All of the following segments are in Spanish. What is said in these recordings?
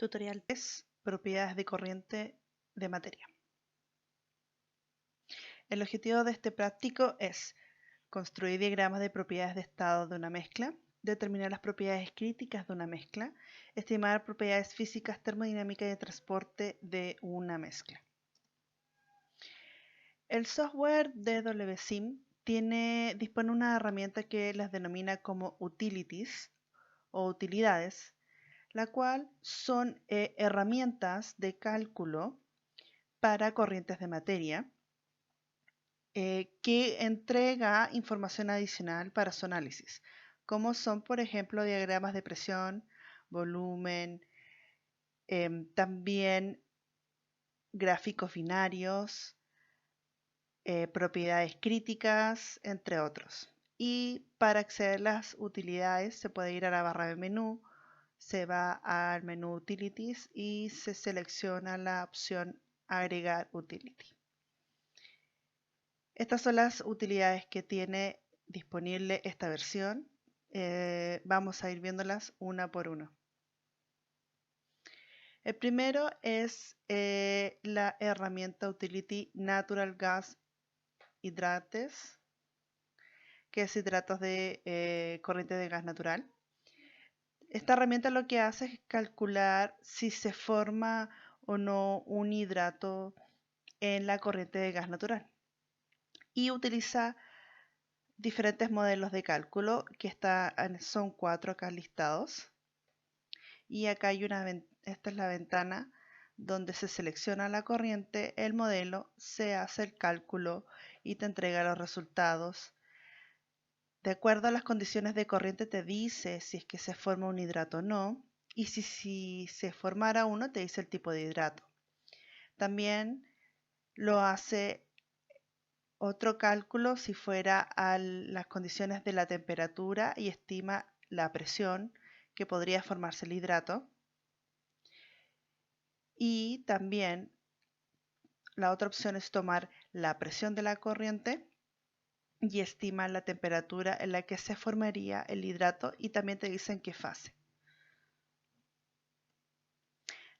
Tutorial 3. Propiedades de corriente de materia. El objetivo de este práctico es construir diagramas de propiedades de estado de una mezcla, determinar las propiedades críticas de una mezcla, estimar propiedades físicas, termodinámicas y de transporte de una mezcla. El software DWSIM dispone una herramienta que las denomina como utilities o utilidades, la cual son herramientas de cálculo para corrientes de materia que entrega información adicional para su análisis, como son, por ejemplo, diagramas de presión, volumen, también gráficos binarios, propiedades críticas, entre otros. Y para acceder a las utilidades se puede ir a la barra de menú, se va al menú Utilities y se selecciona la opción Agregar Utility. Estas son las utilidades que tiene disponible esta versión. Vamos a ir viéndolas una por una. El primero es la herramienta Utility Natural Gas Hydrates, que es hidratos de corriente de gas natural. Esta herramienta lo que hace es calcular si se forma o no un hidrato en la corriente de gas natural. Y utiliza diferentes modelos de cálculo que son 4 acá listados. Y acá hay esta es la ventana donde se selecciona la corriente, el modelo, se hace el cálculo y te entrega los resultados. De acuerdo a las condiciones de corriente te dice si es que se forma un hidrato o no, y si se formara uno te dice el tipo de hidrato. También lo hace otro cálculo si fuera a las condiciones de la temperatura y estima la presión que podría formarse el hidrato. Y también la otra opción es tomar la presión de la corriente y estima la temperatura en la que se formaría el hidrato y también te dice en qué fase.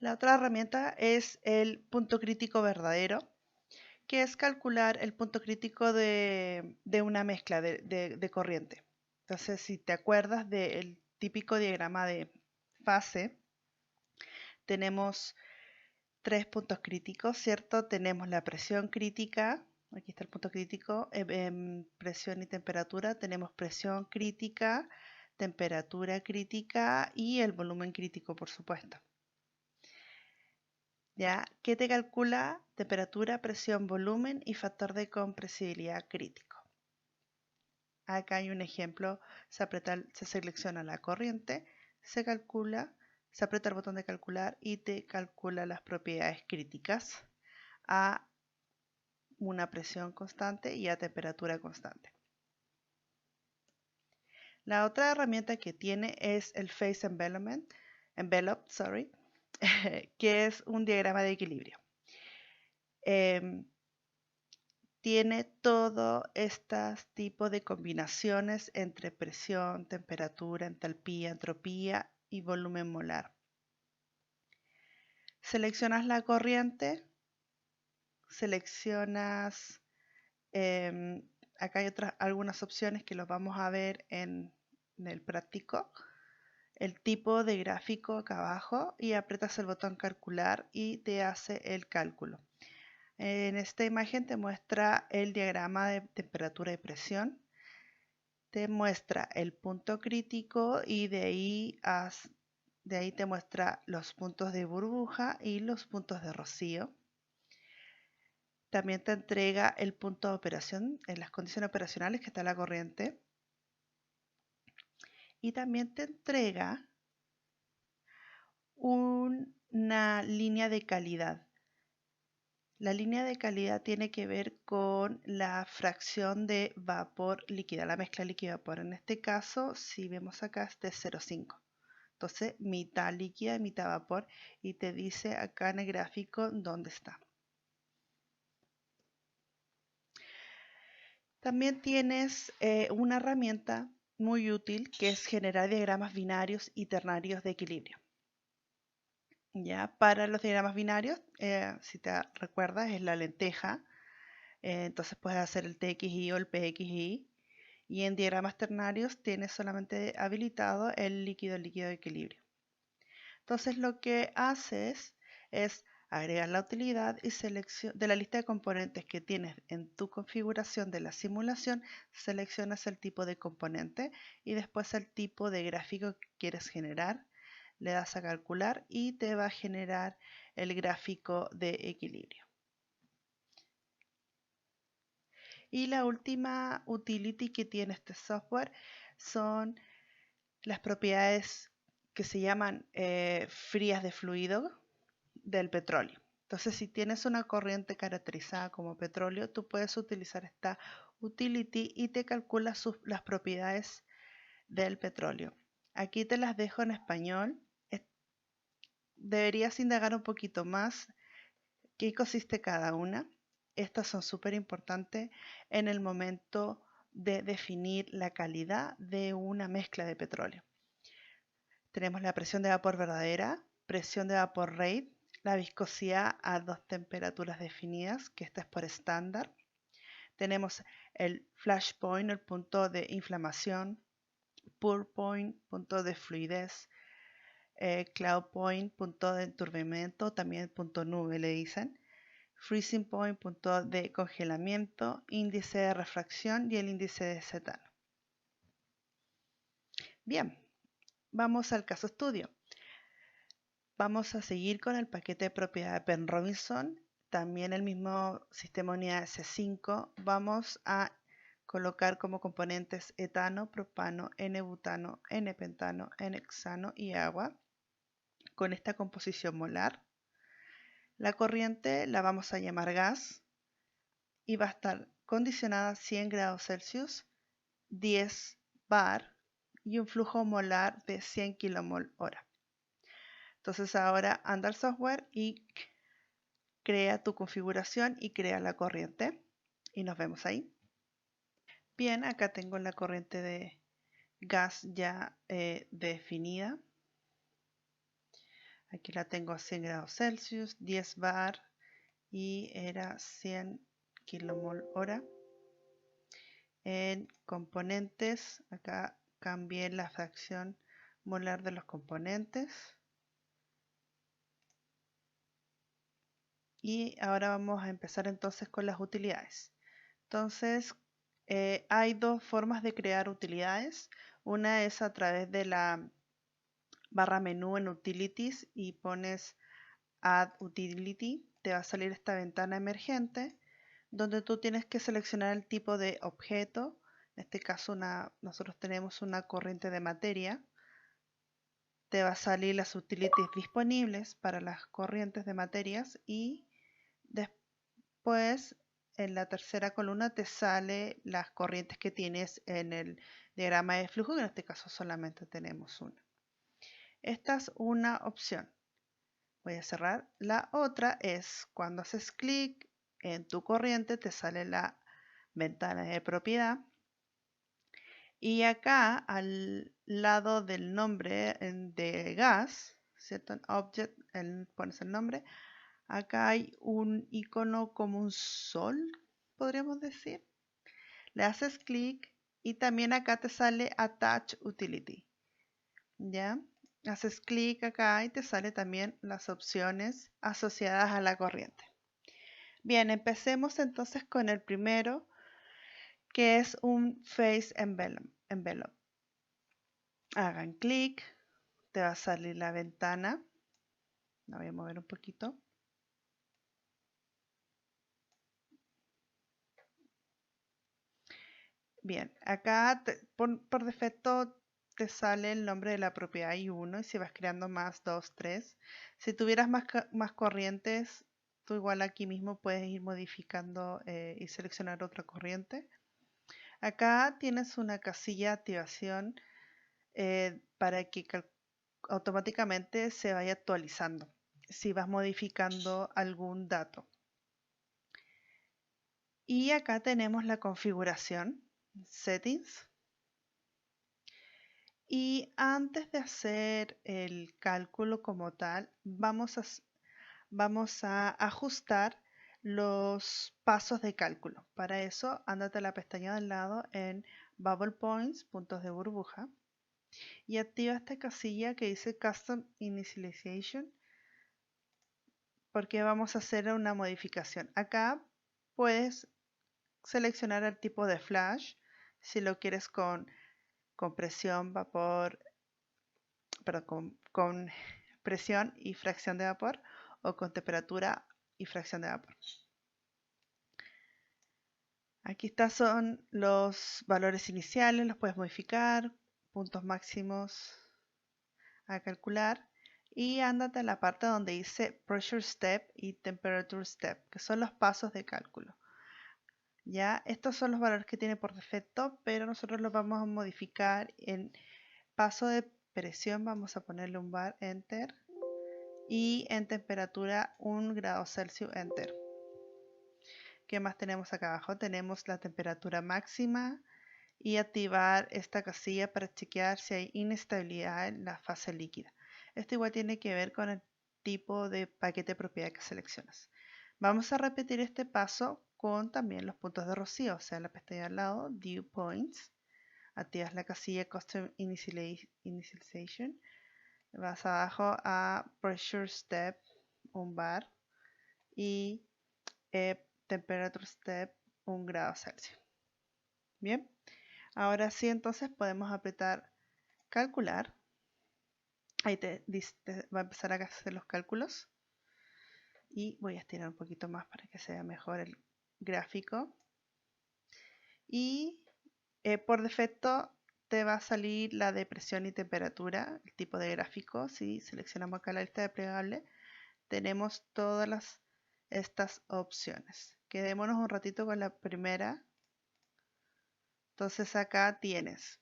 La otra herramienta es el punto crítico verdadero, que es calcular el punto crítico de una mezcla de corriente. Entonces, si te acuerdas del típico diagrama de fase, tenemos 3 puntos críticos, ¿cierto? Tenemos la presión crítica, aquí está el punto crítico, presión y temperatura, tenemos presión crítica, temperatura crítica y el volumen crítico, por supuesto. ¿Ya? ¿Qué te calcula? Temperatura, presión, volumen y factor de compresibilidad crítico. Acá hay un ejemplo, se selecciona la corriente, se calcula, se aprieta el botón de calcular y te calcula las propiedades críticas a una presión constante y a temperatura constante. La otra herramienta que tiene es el Phase Envelope, que es un diagrama de equilibrio. Tiene todo estos tipos de combinaciones entre presión, temperatura, entalpía, entropía y volumen molar. Seleccionas la corriente, seleccionas, acá hay algunas opciones que los vamos a ver en el práctico, el tipo de gráfico acá abajo y aprietas el botón calcular y te hace el cálculo. En esta imagen te muestra el diagrama de temperatura y presión, te muestra el punto crítico y de ahí te muestra los puntos de burbuja y los puntos de rocío. También te entrega el punto de operación en las condiciones operacionales que está la corriente. Y también te entrega una línea de calidad. La línea de calidad tiene que ver con la fracción de vapor líquida, la mezcla líquido-vapor. En este caso, si vemos acá, es de 0,5. Entonces, mitad líquida y mitad vapor. Y te dice acá en el gráfico dónde está. También tienes una herramienta muy útil que es generar diagramas binarios y ternarios de equilibrio. Ya, para los diagramas binarios, si te recuerdas, es la lenteja. Entonces puedes hacer el TXI o el PXI. Y en diagramas ternarios tienes solamente habilitado el líquido de equilibrio. Entonces lo que haces es agregar la utilidad y selección de la lista de componentes que tienes en tu configuración de la simulación, seleccionas el tipo de componente y después el tipo de gráfico que quieres generar. Le das a calcular y te va a generar el gráfico de equilibrio. Y la última utility que tiene este software son las propiedades que se llaman frías de fluido del petróleo. Entonces, si tienes una corriente caracterizada como petróleo, tú puedes utilizar esta utility y te calcula las propiedades del petróleo. Aquí te las dejo en español. Deberías indagar un poquito más qué consiste cada una. Estas son súper importantes en el momento de definir la calidad de una mezcla de petróleo. Tenemos la presión de vapor verdadera, presión de vapor rate, la viscosidad a dos temperaturas definidas, que esta es por estándar. Tenemos el flash point, el punto de inflamación, pour point, punto de fluidez, cloud point, punto de enturbamiento, también punto nube le dicen, freezing point, punto de congelamiento, índice de refracción y el índice de cetano. Bien, vamos al caso estudio. Vamos a seguir con el paquete de propiedad de Penn-Robinson, también el mismo sistema unidad S5. Vamos a colocar como componentes etano, propano, N-butano, N-pentano, N-hexano y agua con esta composición molar. La corriente la vamos a llamar gas y va a estar condicionada a 100 grados Celsius, 10 bar y un flujo molar de 100 kmol hora. Entonces ahora anda al software y crea tu configuración y crea la corriente. Y nos vemos ahí. Bien, acá tengo la corriente de gas ya definida. Aquí la tengo a 100 grados Celsius, 10 bar y era 100 kmol hora. En componentes, acá cambié la fracción molar de los componentes. Y ahora vamos a empezar entonces con las utilidades. Entonces, hay dos formas de crear utilidades. Una es a través de la barra menú en Utilities y pones Add Utility. Te va a salir esta ventana emergente donde tú tienes que seleccionar el tipo de objeto. En este caso, nosotros tenemos una corriente de materia. Te va a salir las utilities disponibles para las corrientes de materias y después en la tercera columna te sale las corrientes que tienes en el diagrama de flujo, que en este caso solamente tenemos una. Esta es una opción. Voy a cerrar. La otra es cuando haces clic en tu corriente te sale la ventana de propiedad y acá al lado del nombre de gas, ¿cierto? En Object, pones el nombre. Acá hay un icono como un sol, podríamos decir. Le haces clic y también acá te sale Attach Utility. ¿Ya? Haces clic acá y te sale también las opciones asociadas a la corriente. Bien, empecemos entonces con el primero, que es un Phase Envelope. Hagan clic, te va a salir la ventana. La voy a mover un poquito. Bien, acá por defecto te sale el nombre de la propiedad I1 y si vas creando más 2, 3. Si tuvieras más corrientes, tú igual aquí mismo puedes ir modificando y seleccionar otra corriente. Acá tienes una casilla de activación para que automáticamente se vaya actualizando si vas modificando algún dato. Y acá tenemos la configuración, settings. Y antes de hacer el cálculo como tal, vamos a ajustar los pasos de cálculo. Para eso, ándate a la pestaña del lado en Bubble Points, puntos de burbuja, y activa esta casilla que dice Custom Initialization, porque vamos a hacer una modificación. Acá puedes seleccionar el tipo de flash, si lo quieres con presión, vapor, perdón, con presión y fracción de vapor, o con temperatura y fracción de vapor. Aquí son los valores iniciales, los puedes modificar, puntos máximos a calcular, y ándate a la parte donde dice Pressure Step y Temperature Step, que son los pasos de cálculo. Ya, estos son los valores que tiene por defecto, pero nosotros los vamos a modificar en paso de presión. Vamos a ponerle un bar, enter, y en temperatura 1 grado Celsius, enter. ¿Qué más tenemos acá abajo? Tenemos la temperatura máxima y activar esta casilla para chequear si hay inestabilidad en la fase líquida. Esto igual tiene que ver con el tipo de paquete de propiedad que seleccionas. Vamos a repetir este paso con también los puntos de rocío, o sea, la pestaña al lado, Dew Points, activas la casilla Custom Initialization, vas abajo a Pressure Step, un bar, y Temperature Step, 1 grado Celsius. Bien, ahora sí, entonces podemos apretar calcular. Ahí te va a empezar a hacer los cálculos. Y voy a estirar un poquito más para que se vea mejor el gráfico. Y por defecto te va a salir la de presión y temperatura, el tipo de gráfico. Si seleccionamos acá la lista de plegable, tenemos todas estas opciones. Quedémonos un ratito con la primera. Entonces acá tienes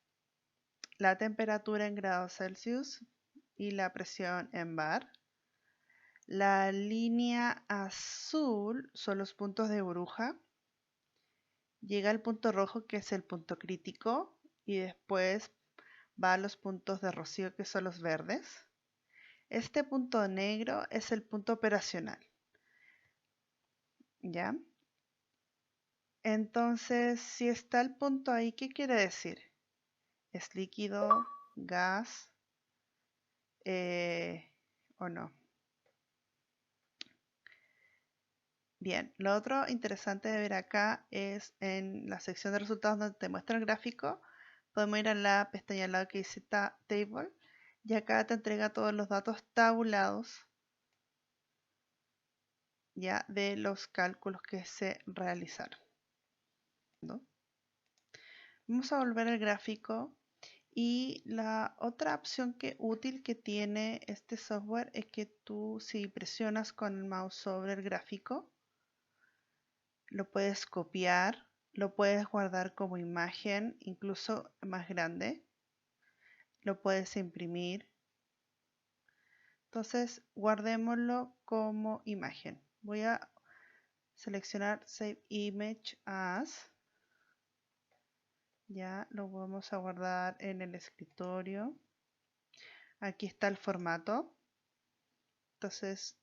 la temperatura en grados Celsius y la presión en bar. La línea azul son los puntos de burbuja. Llega al punto rojo, que es el punto crítico, y después va a los puntos de rocío, que son los verdes. Este punto negro es el punto operacional. ¿Ya? Entonces, si está el punto ahí, ¿qué quiere decir? ¿Es líquido, gas o no? Bien, lo otro interesante de ver acá es en la sección de resultados donde te muestra el gráfico. Podemos ir a la pestaña al lado que dice Table, y acá te entrega todos los datos tabulados ya de los cálculos que se realizaron, ¿no? Vamos a volver al gráfico, y la otra opción útil que tiene este software es que tú, si presionas con el mouse sobre el gráfico, lo puedes copiar, lo puedes guardar como imagen, incluso más grande, lo puedes imprimir. Entonces, guardémoslo como imagen. Voy a seleccionar Save Image As. Ya lo vamos a guardar en el escritorio. Aquí está el formato. Entonces,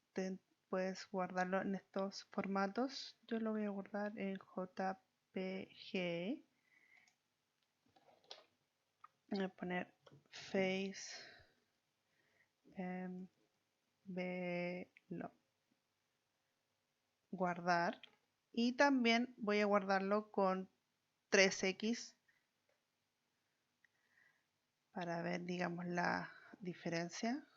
puedes guardarlo en estos formatos. Yo lo voy a guardar en JPG. Voy a poner Face Velo. Guardar. Y también voy a guardarlo con 3X para ver, digamos, la diferencia.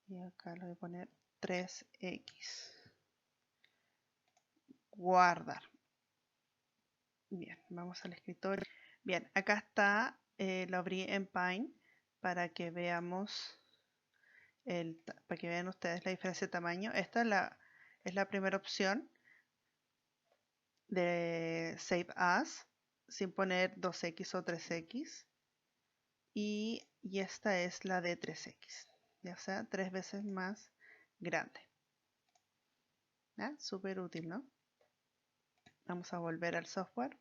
Y acá le voy a poner 3X. Guardar. Bien, vamos al escritorio. Bien, acá está, lo abrí en Paint para que veamos, para que vean ustedes la diferencia de tamaño. Esta es la primera opción de Save As, sin poner 2X o 3X. Y esta es la de 3X, ya sea 3 veces más grande. Súper útil, ¿no? Vamos a volver al software.